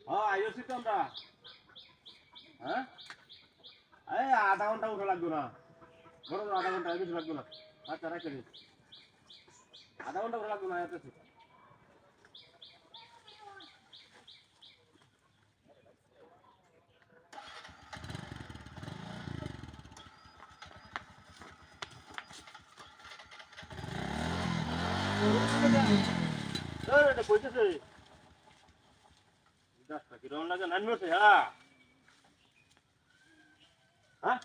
হ্যাঁ আইছি তো আমরা। হ্যাঁ এই আধা ঘন্টা উঠা লাগবে না, বড় আধা ঘন্টা বেশি লাগবে না। আচ্ছা রাখে দিন, আধা ঘন্টা উঠা লাগবে না এত। এটা কইতেছে দশটা কিরম লাগে নামি ওঠে। হ্যাঁ হ্যাঁ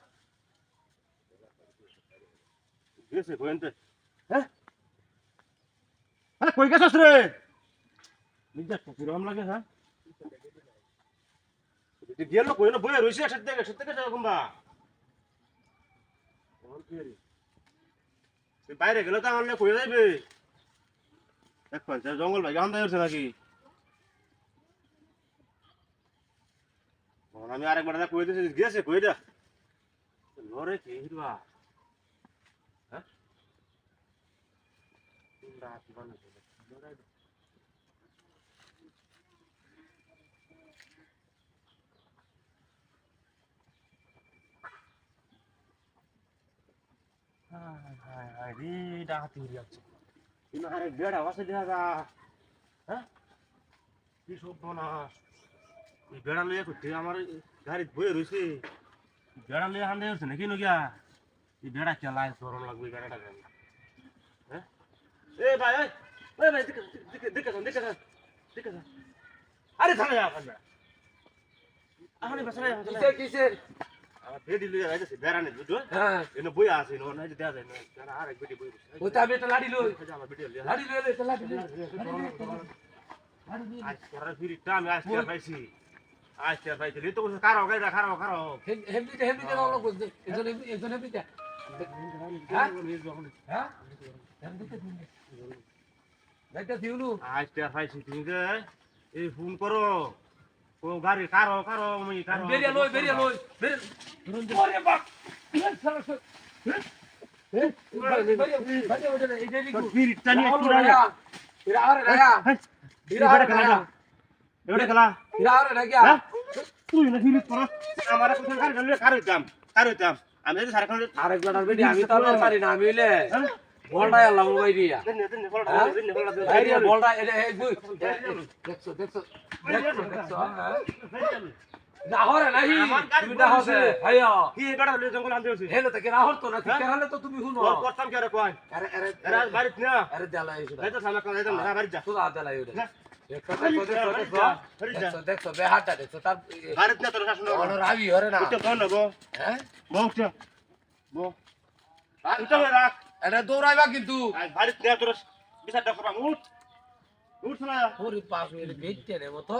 গেছে কইতে। হ্যাঁ হ্যাঁ কই গেছস রে? দশটা কিরম লাগে। হ্যাঁ গেল কই না বইয়া রইছে একসাথে এরকম বা বাইরে গেলে তো আমার কই যাইবে। দেখ জঙ্গল ভাই গান দাইছে নাকি? আমি আরেকবার কই দিয়েছি গেছে কইটা লরে কি হিরবা। হ্যাঁ রাত বানাইছে লরে। হায় হায় হায় রে ডাকাতি হয়ে যাচ্ছে। কিন্তু আরে বেড়া বাসে দেখা যা। হ্যাঁ কি সর্বনাশ। এই বেড়া লইয়া করতে আমার গাড়ি বয়ে রয়েছে। বেড়া লইয়া হান্দে হচ্ছে নাকি নগিয়া এই বেড়া চালায় গরম লাগবে বেড়াটা। হ্যাঁ এ ভাই ওই ভাই দিকে দিকে দিকে দিকে দিকে আরে থামে যা বেড়া আরে বাসা কিসের কিসের আমার বেডি লইয়া যাইতেছে বেড়া নেই বুঝছো। হ্যাঁ এনে বই আছে নো না দেয়া যায় না বেড়া আরেক বেডি বই রয়েছে। ওটা আমি একটা লাড়ি লই আমার বেডি লইয়া লাড়ি লই লই লাড়ি লই আজ করার ফিরিটা আমি আজ টের পাইছি। আজ টের পাইছি তো কারো গাইরা খারাপ খারাপ হেমদিতে হেমদিতে রওনা করছে এজন হেমদিতে হ্যাঁ হ্যাঁ হেমদিতে দিন লাইটা দিউলু আজ টের পাইছি তুমি যে এই ফোন করো ও গাড়ি কারো কারো আমি কারো বেরিয়া লই ওরে বাপ ফিরিটা নিয়ে চুরাইয়া এবারে খেলা তুই না ফিরিট করো আমার কোথায় গাড়ি চালিয়ে কার হইতাম আমি যদি সারা খালি আরেকবার বেটি আমি তো পারি না আমি হইলে বলটাই আল্লাহ মোবাইল দিয়া আইডিয়া বলটা এই দুই দেখছো দেখছো দেখছো নাহরে নাই তুমি নাহছে ভাইয়া কি বেড়া লই জঙ্গল আনতে হইছে হেলে থেকে নাহর তো না ঠিক হলে তো তুমি শুনো ওর করতাম কি আরে কয় আরে আরে এরা বাড়িত না আরে দেলাই এসে এই তো সামনে কোন একদম না বাড়িত যা তো দেলাই ওরে দেখছো দেখছো বেহাটা দেখছো তার বাড়িত না তোর শাসন অন রাবি হরে না তো কোন গো হ্যাঁ বউটা বউ এটা রাখ এটা দৌড়াইবা কিন্তু বাড়িত না তোর বিচারটা করা উঠ উঠ না ওরে পাশ হইলে বেচতে নেব তো